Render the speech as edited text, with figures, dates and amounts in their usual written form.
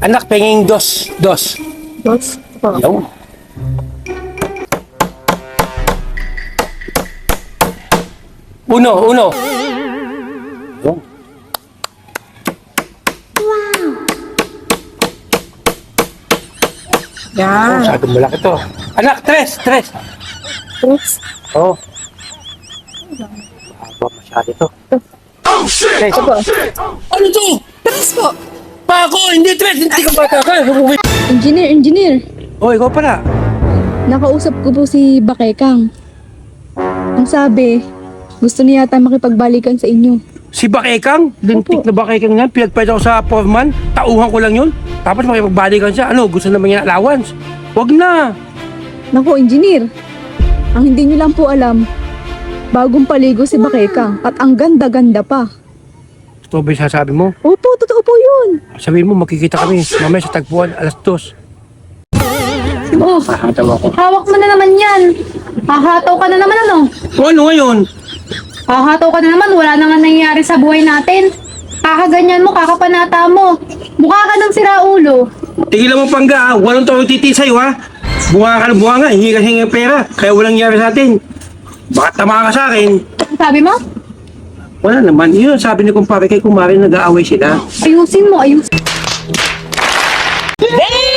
Anak, penging dos. Dos. Dos. Oh. Yaw. Uno, uno. Yaw. Yan. Masyadong malaki to. Anak, tres, tres. Oops. Oh. Mahaba masyado to. Tres. Ito po. Ano to? Tres po. Pa ako, hindi tres. Hindi ka bata ka. Engineer. Oh, ikaw pala. Nakausap ko po si Bakekang. Ang sabi, gusto niya yata makipagbalikan sa inyo. Si Bakekang, lintik na Bakekang yan, pinagpahit ako sa foreman, tauhan ko lang yun. Tapos makipagbalikan siya, ano, gusto naman niya allowance. Huwag na. Naku, engineer. Ang hindi niyo lang po alam, bagong paligo si Bakekang at ang ganda-ganda pa. Ito ba yung sasabi mo? Opo, totoo po yun. Sabihin mo, makikita kami mamaya sa tagpuan, alas 2. Oh, Hahataw ako. hawak mo na naman yan. Hahataw ka na naman ano? O ano ngayon? Hahataw ka na naman, wala na nga nangyayari sa buhay natin. Kakaganyan mo, kakapanata mo. Mukha ka ng siraulo. Tigilan mo pangga, ha? Walang tawag titi sa'yo, ha? Bunga ka ng bunga nga, hingi ka ng pera, kaya walang nangyari sa atin. Baka tama ka sa akin. Sabi mo? Wala naman, yun ang sabi ni kumpare kay kumare, nag-aaway sila. Ayusin mo, ayusin. Damn!